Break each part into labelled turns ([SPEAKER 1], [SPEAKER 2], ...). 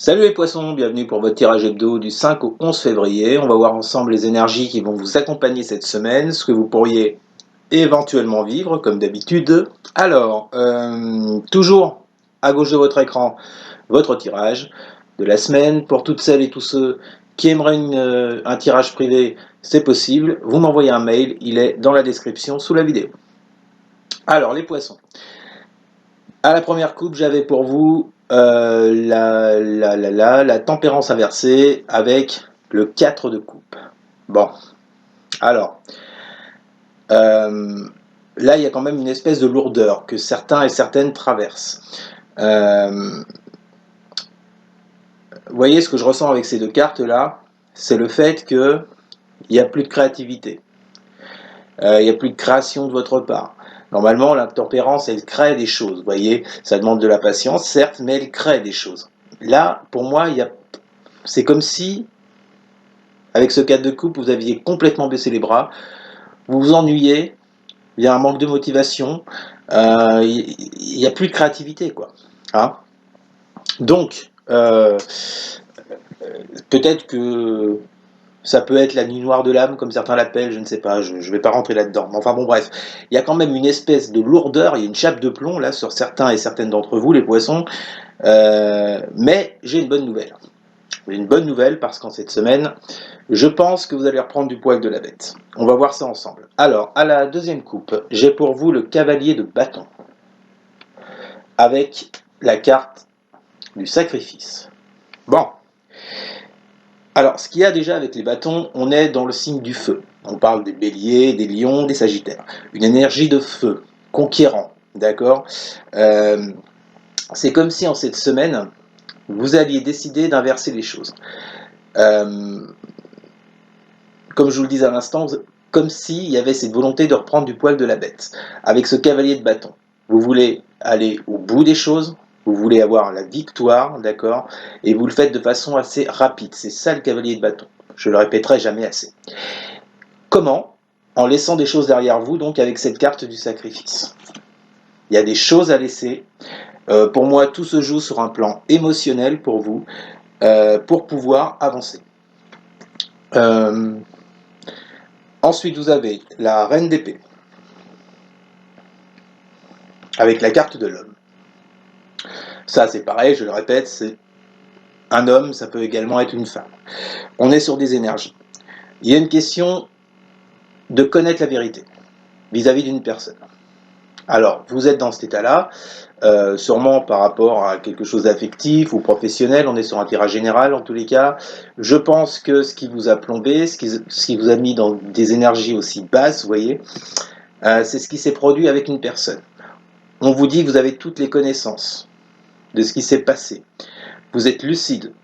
[SPEAKER 1] Salut les poissons, bienvenue pour votre tirage hebdo du 5 au 11 février. On va voir ensemble les énergies qui vont vous accompagner cette semaine, ce que vous pourriez éventuellement vivre comme d'habitude. Alors, toujours à gauche de votre écran, votre tirage de la semaine. Pour toutes celles et tous ceux qui aimeraient un tirage privé, c'est possible. Vous m'envoyez un mail, il est dans la description sous la vidéo. Alors, les poissons. À la première coupe, j'avais pour vous la tempérance inversée avec le 4 de coupe. Bon, alors, là, il y a quand même une espèce de lourdeur que certains et certaines traversent. Vous voyez, ce que je ressens avec ces deux cartes-là, c'est le fait qu'il n'y a plus de créativité. Il n'y a plus de création de votre part. Normalement, la tempérance, elle crée des choses, vous voyez. Ça demande de la patience, certes, mais elle crée des choses. Là, pour moi, c'est comme si, avec ce 4 de coupe, vous aviez complètement baissé les bras, vous vous ennuyez, il y a un manque de motivation, il n'y a plus de créativité, quoi. Hein? Donc, peut-être que ça peut être la nuit noire de l'âme, comme certains l'appellent, je ne sais pas, je ne vais pas rentrer là-dedans. Mais enfin bon, bref, il y a quand même une espèce de lourdeur, il y a une chape de plomb là sur certains et certaines d'entre vous, les poissons. Mais j'ai une bonne nouvelle. J'ai une bonne nouvelle parce qu'en cette semaine, je pense que vous allez reprendre du poil de la bête. On va voir ça ensemble. Alors, à la deuxième coupe, j'ai pour vous le cavalier de bâton avec la carte du sacrifice. Bon. Alors, ce qu'il y a déjà avec les bâtons, on est dans le signe du feu. On parle des béliers, des lions, des sagittaires. Une énergie de feu, conquérant, d'accord. C'est comme si en cette semaine, vous alliez décider d'inverser les choses. Comme je vous le disais à l'instant, comme s'il y avait cette volonté de reprendre du poil de la bête. Avec ce cavalier de bâton, vous voulez aller au bout des choses, vous voulez avoir la victoire, d'accord, et vous le faites de façon assez rapide. C'est ça le cavalier de bâton. Je le répéterai jamais assez. Comment? En laissant des choses derrière vous, donc avec cette carte du sacrifice. Il y a des choses à laisser. Pour moi, tout se joue sur un plan émotionnel pour vous, pour pouvoir avancer. Ensuite, vous avez la reine d'épée, avec la carte de l'homme. Ça, c'est pareil, je le répète, c'est un homme, ça peut également être une femme. On est sur des énergies. Il y a une question de connaître la vérité vis-à-vis d'une personne. Alors, vous êtes dans cet état-là, sûrement par rapport à quelque chose d'affectif ou professionnel, on est sur un tirage général en tous les cas. Je pense que ce qui vous a plombé, ce qui vous a mis dans des énergies aussi basses, vous voyez, c'est ce qui s'est produit avec une personne. On vous dit que vous avez toutes les connaissances de ce qui s'est passé. Vous êtes lucide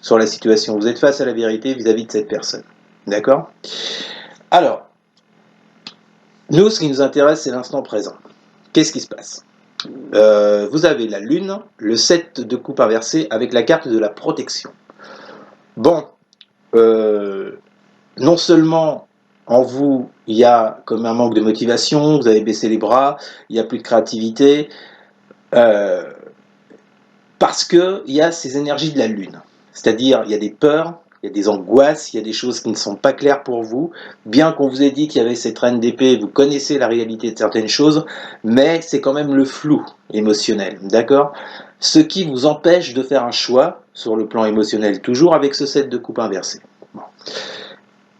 [SPEAKER 1] sur la situation, vous êtes face à la vérité vis-à-vis de cette personne. D'accord? Alors, nous, ce qui nous intéresse, c'est l'instant présent. Qu'est-ce qui se passe? Vous avez la lune, le 7 de coupe inversé avec la carte de la protection. Bon, non seulement en vous, il y a comme un manque de motivation, vous avez baissé les bras, il n'y a plus de créativité, parce qu'il y a ces énergies de la lune. C'est-à-dire, il y a des peurs, il y a des angoisses, il y a des choses qui ne sont pas claires pour vous. Bien qu'on vous ait dit qu'il y avait cette reine d'épée, vous connaissez la réalité de certaines choses, mais c'est quand même le flou émotionnel, d'accord? Ce qui vous empêche de faire un choix, sur le plan émotionnel, toujours avec ce 7 de coupe inversé. Bon.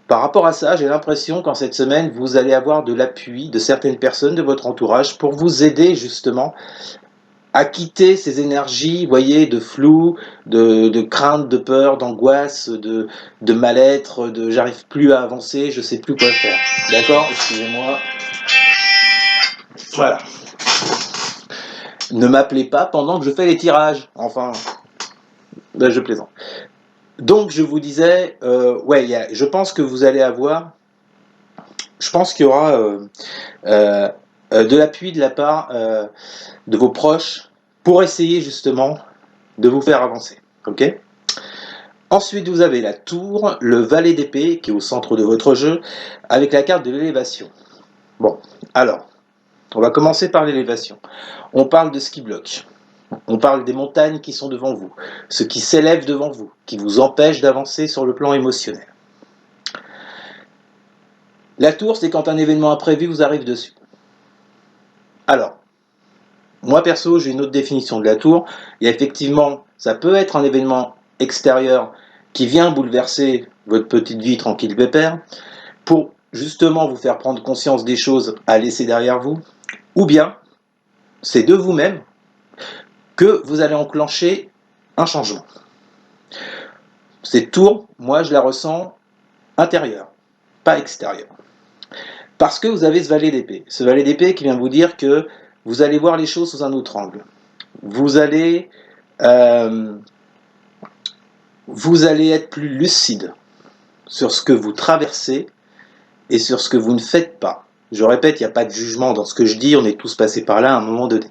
[SPEAKER 1] Par rapport à ça, j'ai l'impression qu'en cette semaine, vous allez avoir de l'appui de certaines personnes de votre entourage pour vous aider justement à quitter ces énergies, vous voyez, de flou, de crainte, de peur, d'angoisse, de mal-être, de j'arrive plus à avancer, je sais plus quoi faire. D'accord? Excusez-moi. Voilà. Ne m'appelez pas pendant que je fais les tirages. Enfin, ben, je plaisante. Donc, je vous disais, ouais, je pense que vous allez avoir, je pense qu'il y aura de l'appui de la part de vos proches pour essayer justement de vous faire avancer. Ok? Ensuite, vous avez la tour, le valet d'épée qui est au centre de votre jeu, avec la carte de l'élévation. Bon, alors, on va commencer par l'élévation. On parle de ce qui bloque. On parle des montagnes qui sont devant vous, ce qui s'élève devant vous, qui vous empêche d'avancer sur le plan émotionnel. La tour, c'est quand un événement imprévu vous arrive dessus. Alors, moi perso, j'ai une autre définition de la tour. Il y a effectivement, ça peut être un événement extérieur qui vient bouleverser votre petite vie tranquille pépère, pour justement vous faire prendre conscience des choses à laisser derrière vous, ou bien c'est de vous-même que vous allez enclencher un changement. Cette tour, moi je la ressens intérieure, pas extérieure. Parce que vous avez ce valet d'épée. Ce valet d'épée qui vient vous dire que vous allez voir les choses sous un autre angle. Vous allez être plus lucide sur ce que vous traversez et sur ce que vous ne faites pas. Je répète, il n'y a pas de jugement dans ce que je dis, on est tous passés par là à un moment donné.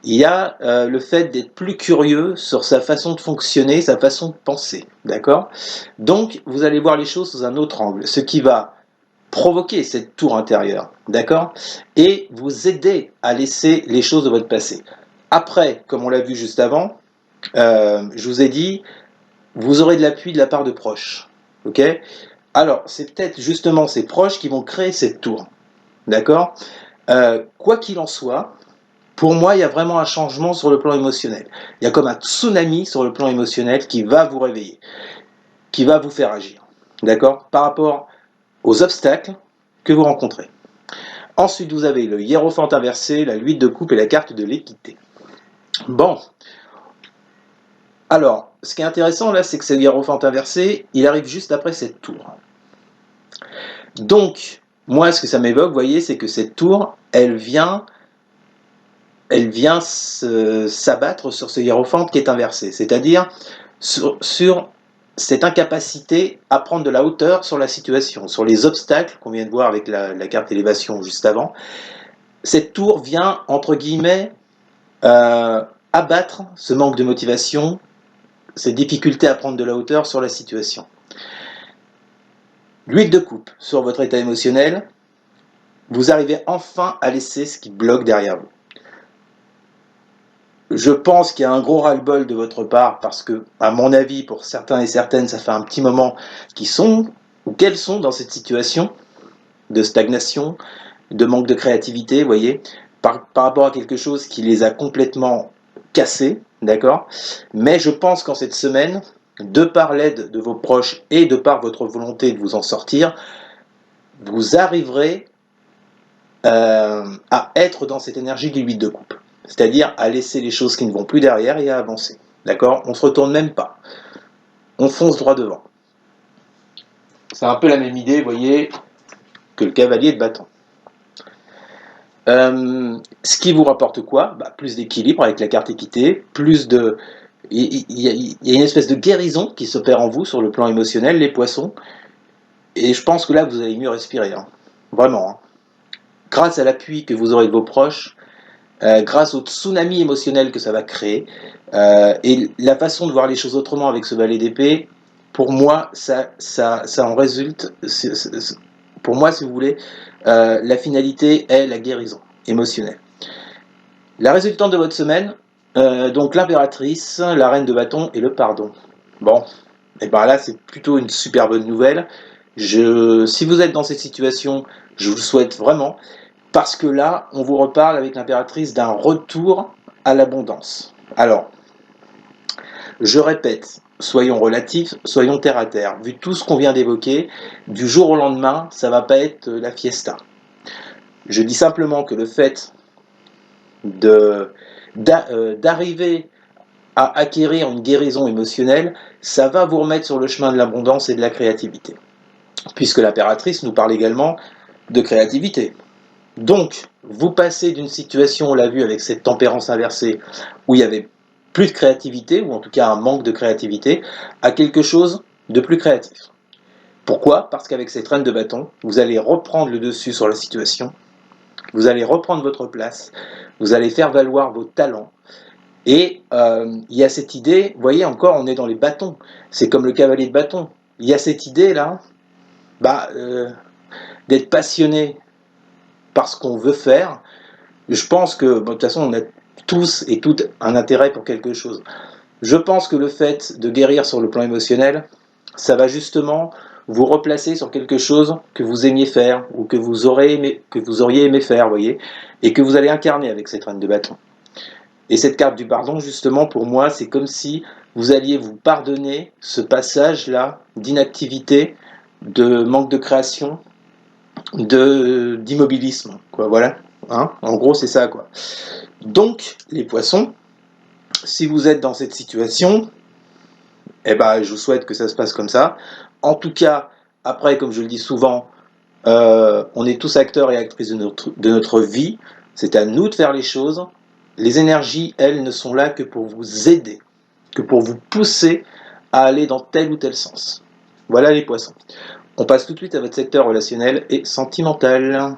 [SPEAKER 1] Il y a le fait d'être plus curieux sur sa façon de fonctionner, sa façon de penser, d'accord? Donc, vous allez voir les choses sous un autre angle, ce qui va provoquer cette tour intérieure, d'accord? Et vous aider à laisser les choses de votre passé. Après, comme on l'a vu juste avant, je vous ai dit, vous aurez de l'appui de la part de proches, ok? Alors, c'est peut-être justement ces proches qui vont créer cette tour, d'accord? Quoi qu'il en soit, pour moi, il y a vraiment un changement sur le plan émotionnel. Il y a comme un tsunami sur le plan émotionnel qui va vous réveiller, qui va vous faire agir, d'accord? Par rapport aux obstacles que vous rencontrez. Ensuite, vous avez le hiérophante inversé, la 8 de coupe et la carte de l'équité. Bon. Alors, ce qui est intéressant là, c'est que ce hiérophante inversé, il arrive juste après cette tour. Donc, moi, ce que ça m'évoque, vous voyez, c'est que cette tour, elle vient s'abattre sur ce hiérophante qui est inversé, c'est-à-dire sur cette incapacité à prendre de la hauteur sur la situation, sur les obstacles qu'on vient de voir avec la carte élévation juste avant. Cette tour vient, entre guillemets, abattre ce manque de motivation, cette difficulté à prendre de la hauteur sur la situation. L'huile de coupe sur votre état émotionnel, vous arrivez enfin à laisser ce qui bloque derrière vous. Je pense qu'il y a un gros ras-le-bol de votre part parce que, à mon avis, pour certains et certaines, ça fait un petit moment qu'ils sont ou qu'elles sont dans cette situation de stagnation, de manque de créativité, vous voyez, par rapport à quelque chose qui les a complètement cassés, d'accord? Mais je pense qu'en cette semaine, de par l'aide de vos proches et de par votre volonté de vous en sortir, vous arriverez à être dans cette énergie du 8 de coupe. C'est-à-dire à laisser les choses qui ne vont plus derrière et à avancer. D'accord? On ne se retourne même pas. On fonce droit devant. C'est un peu la même idée, vous voyez, que le cavalier de bâton. Ce qui vous rapporte quoi? Plus d'équilibre avec la carte équité, plus de... Il y a une espèce de guérison qui s'opère en vous sur le plan émotionnel, les poissons. Et je pense que là, vous allez mieux respirer. Hein. Vraiment. Hein. Grâce à l'appui que vous aurez de vos proches, grâce au tsunami émotionnel que ça va créer, et la façon de voir les choses autrement avec ce valet d'épée, pour moi, ça en résulte, pour moi, si vous voulez, la finalité est la guérison émotionnelle. La résultante de votre semaine, donc l'impératrice, la reine de bâton et le pardon. Bon, et bien là, c'est plutôt une super bonne nouvelle. Si vous êtes dans cette situation, je vous le souhaite vraiment. Parce que là, on vous reparle avec l'impératrice d'un retour à l'abondance. Alors, je répète, soyons relatifs, soyons terre à terre. Vu tout ce qu'on vient d'évoquer, du jour au lendemain, ça ne va pas être la fiesta. Je dis simplement que le fait d'arriver à acquérir une guérison émotionnelle, ça va vous remettre sur le chemin de l'abondance et de la créativité. Puisque l'impératrice nous parle également de créativité. Donc, vous passez d'une situation, on l'a vu avec cette tempérance inversée, où il y avait plus de créativité, ou en tout cas un manque de créativité, à quelque chose de plus créatif. Pourquoi? Parce qu'avec cette reine de bâton, vous allez reprendre le dessus sur la situation, vous allez reprendre votre place, vous allez faire valoir vos talents, et il y a cette idée, vous voyez encore, on est dans les bâtons, c'est comme le cavalier de bâton, il y a cette idée-là, d'être passionné par ce qu'on veut faire. Je pense que, de toute façon, tous et toutes un intérêt pour quelque chose. Je pense que le fait de guérir sur le plan émotionnel, ça va justement vous replacer sur quelque chose que vous aimiez faire ou que vous auriez aimé faire, voyez, et que vous allez incarner avec cette reine de bâton. Et cette carte du pardon, justement, pour moi, c'est comme si vous alliez vous pardonner ce passage-là d'inactivité, de manque de création, d'immobilisme, quoi, voilà. Hein, en gros, c'est ça, quoi. Donc, les poissons, si vous êtes dans cette situation, eh ben, je vous souhaite que ça se passe comme ça. En tout cas, après, comme je le dis souvent, on est tous acteurs et actrices de notre vie. C'est à nous de faire les choses. Les énergies, elles, ne sont là que pour vous aider, que pour vous pousser à aller dans tel ou tel sens. Voilà les poissons. On passe tout de suite à votre secteur relationnel et sentimental.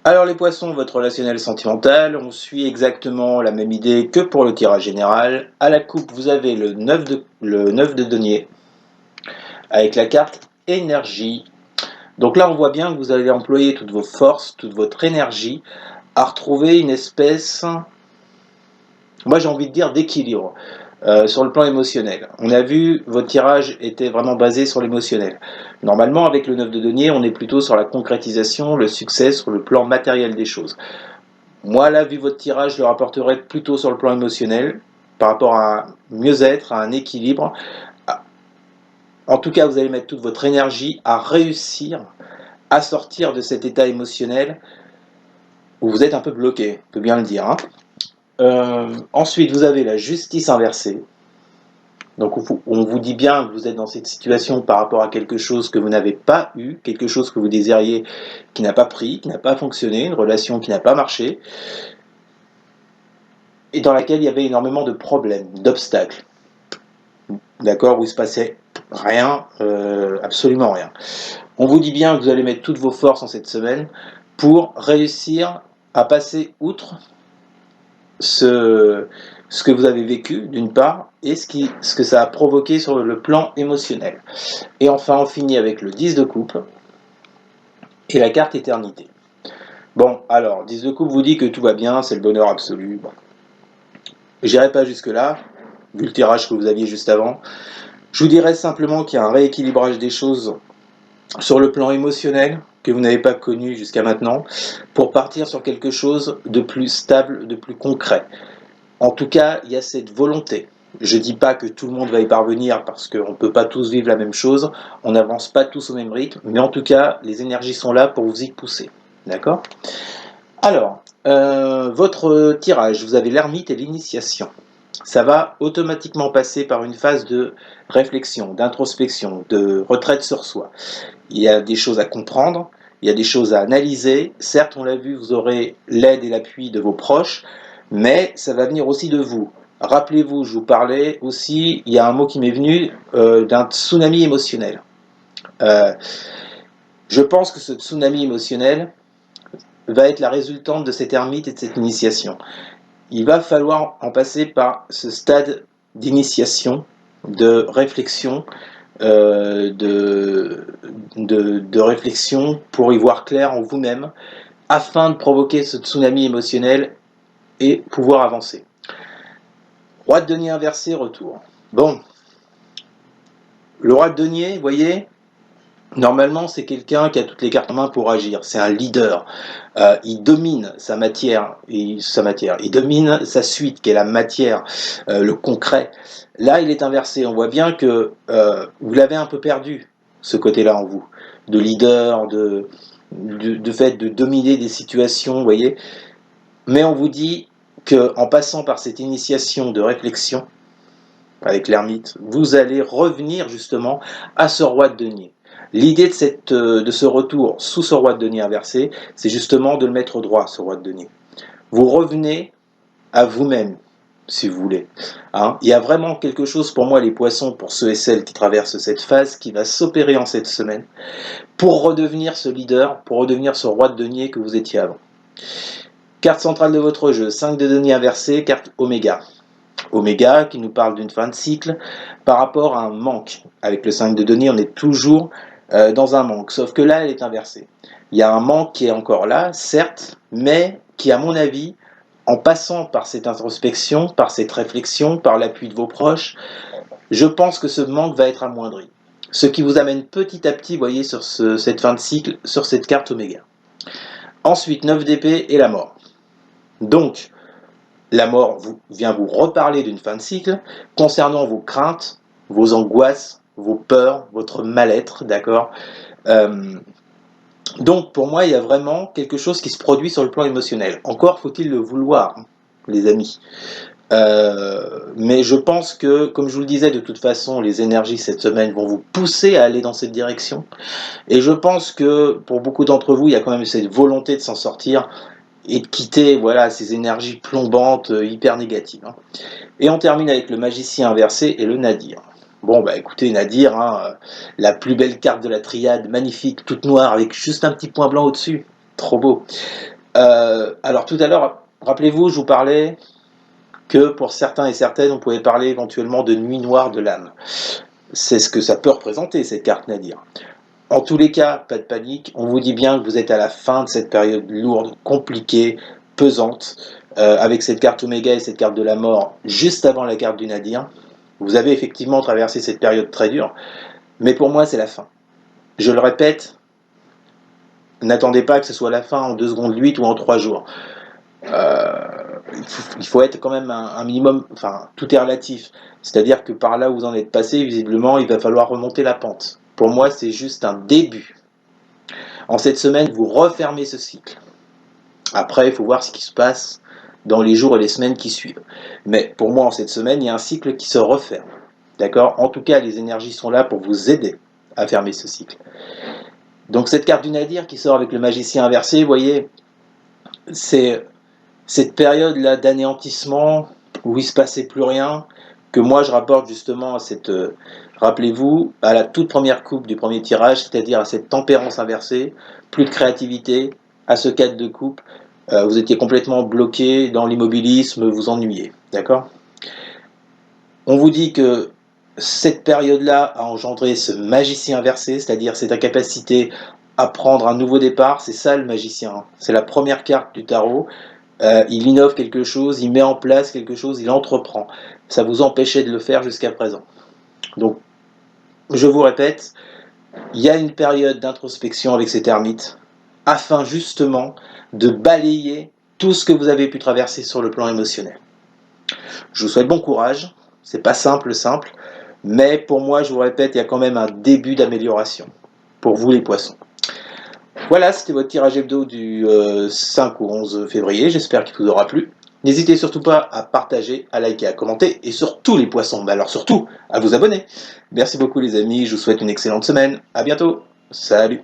[SPEAKER 1] Alors les poissons, votre relationnel sentimental, on suit exactement la même idée que pour le tirage général. À la coupe, vous avez le 9 de denier avec la carte énergie. Donc là, on voit bien que vous allez employer toutes vos forces, toute votre énergie à retrouver une espèce, moi j'ai envie de dire, d'équilibre sur le plan émotionnel. On a vu, votre tirage était vraiment basé sur l'émotionnel. Normalement, avec le 9 de denier, on est plutôt sur la concrétisation, le succès sur le plan matériel des choses. Moi, là, vu votre tirage, je le rapporterai plutôt sur le plan émotionnel, par rapport à un mieux-être, à un équilibre. En tout cas, vous allez mettre toute votre énergie à réussir à sortir de cet état émotionnel où vous êtes un peu bloqué, on peut bien le dire. Hein. Ensuite, vous avez la justice inversée. Donc, on vous dit bien que vous êtes dans cette situation par rapport à quelque chose que vous n'avez pas eu, quelque chose que vous désiriez qui n'a pas pris, qui n'a pas fonctionné, une relation qui n'a pas marché, et dans laquelle il y avait énormément de problèmes, d'obstacles. D'accord, où il se passait rien, absolument rien. On vous dit bien que vous allez mettre toutes vos forces en cette semaine pour réussir à passer outre ce que vous avez vécu, d'une part, et ce que ça a provoqué sur le plan émotionnel. Et enfin, on finit avec le 10 de coupe et la carte éternité. Bon, alors, 10 de coupe vous dit que tout va bien, c'est le bonheur absolu. Bon. J'irai pas jusque-là, vu le tirage que vous aviez juste avant. Je vous dirais simplement qu'il y a un rééquilibrage des choses sur le plan émotionnel que vous n'avez pas connu jusqu'à maintenant pour partir sur quelque chose de plus stable, de plus concret. En tout cas, il y a cette volonté. Je ne dis pas que tout le monde va y parvenir parce qu'on ne peut pas tous vivre la même chose, on n'avance pas tous au même rythme, mais en tout cas, les énergies sont là pour vous y pousser. D'accord ? Alors, votre tirage, vous avez l'ermite et l'initiation. Ça va automatiquement passer par une phase de réflexion, d'introspection, de retraite sur soi. Il y a des choses à comprendre, il y a des choses à analyser. Certes, on l'a vu, vous aurez l'aide et l'appui de vos proches, mais ça va venir aussi de vous. Rappelez-vous, je vous parlais aussi, il y a un mot qui m'est venu, d'un tsunami émotionnel. Je pense que ce tsunami émotionnel va être la résultante de cette ermite et de cette initiation. Il va falloir en passer par ce stade d'initiation, de réflexion, de réflexion pour y voir clair en vous-même, afin de provoquer ce tsunami émotionnel et pouvoir avancer. Roi de denier inversé, retour. Bon, le roi de denier, vous voyez, normalement c'est quelqu'un qui a toutes les cartes en main pour agir, c'est un leader, il domine sa matière, il domine sa suite qui est la matière, le concret. Là il est inversé, on voit bien que vous l'avez un peu perdu, ce côté-là en vous, de leader, de fait de dominer des situations, vous voyez, mais on vous dit qu'en passant par cette initiation de réflexion, avec l'ermite, vous allez revenir justement à ce roi de denier. L'idée de ce retour sous ce roi de denier inversé, c'est justement de le mettre droit, ce roi de denier. Vous revenez à vous-même, si vous voulez. Hein, il y a vraiment quelque chose pour moi, les poissons, pour ceux et celles qui traversent cette phase, qui va s'opérer en cette semaine, pour redevenir ce leader, pour redevenir ce roi de denier que vous étiez avant. Carte centrale de votre jeu, 5 de denier inversé, carte Oméga. Oméga qui nous parle d'une fin de cycle par rapport à un manque. Avec le 5 de denier, on est toujours dans un manque, sauf que là, elle est inversée. Il y a un manque qui est encore là, certes, mais qui, à mon avis, en passant par cette introspection, par cette réflexion, par l'appui de vos proches, je pense que ce manque va être amoindri. Ce qui vous amène petit à petit, vous voyez, sur cette fin de cycle, sur cette carte Oméga. Ensuite, 9 d'épée et la mort. Donc, la mort vient vous reparler d'une fin de cycle concernant vos craintes, vos angoisses, vos peurs, votre mal-être, d'accord. Donc, pour moi, il y a vraiment quelque chose qui se produit sur le plan émotionnel. Encore faut-il le vouloir, les amis. Mais je pense que, comme je vous le disais, de toute façon, les énergies cette semaine vont vous pousser à aller dans cette direction. Et je pense que, pour beaucoup d'entre vous, il y a quand même cette volonté de s'en sortir et de quitter, voilà, ces énergies plombantes, hyper négatives. Hein. Et on termine avec le magicien inversé et le nadir. Bon, bah écoutez, Nadir, hein, la plus belle carte de la triade, magnifique, toute noire, avec juste un petit point blanc au-dessus. Trop beau. Alors tout à l'heure, rappelez-vous, je vous parlais que pour certains et certaines, on pouvait parler éventuellement de nuit noire de l'âme. C'est ce que ça peut représenter, cette carte Nadir. En tous les cas, pas de panique, on vous dit bien que vous êtes à la fin de cette période lourde, compliquée, pesante, avec cette carte Oméga et cette carte de la mort juste avant la carte du Nadir. Vous avez effectivement traversé cette période très dure, mais pour moi c'est la fin. Je le répète, n'attendez pas que ce soit la fin en 2 secondes 8 ou en 3 jours. Il faut être quand même un minimum, enfin tout est relatif, c'est-à-dire que par là où vous en êtes passé, visiblement il va falloir remonter la pente. Pour moi c'est juste un début. En cette semaine vous refermez ce cycle. Après il faut voir ce qui se passe dans les jours et les semaines qui suivent. Mais pour moi en cette semaine il y a un cycle qui se referme. D'accord? En tout cas les énergies sont là pour vous aider à fermer ce cycle. Donc cette carte du Nadir qui sort avec le magicien inversé, vous voyez, c'est cette période-là d'anéantissement où il ne se passait plus rien, que moi je rapporte justement à cette, rappelez-vous, à la toute première coupe du premier tirage, c'est-à-dire à cette tempérance inversée, plus de créativité, à ce cadre de coupe, vous étiez complètement bloqué dans l'immobilisme, vous ennuyez, d'accord? On vous dit que cette période-là a engendré ce magicien inversé, c'est-à-dire cette incapacité à prendre un nouveau départ, c'est ça le magicien, c'est la première carte du tarot. Il innove quelque chose, il met en place quelque chose, il entreprend. Ça vous empêchait de le faire jusqu'à présent. Donc, je vous répète, il y a une période d'introspection avec cet ermite, afin justement de balayer tout ce que vous avez pu traverser sur le plan émotionnel. Je vous souhaite bon courage, c'est pas simple, mais pour moi, je vous répète, il y a quand même un début d'amélioration, pour vous les poissons. Voilà, c'était votre tirage hebdo du 5 au 11 février, j'espère qu'il vous aura plu. N'hésitez surtout pas à partager, à liker, à commenter, et surtout les poissons, mais alors surtout à vous abonner. Merci beaucoup les amis, je vous souhaite une excellente semaine, à bientôt, salut.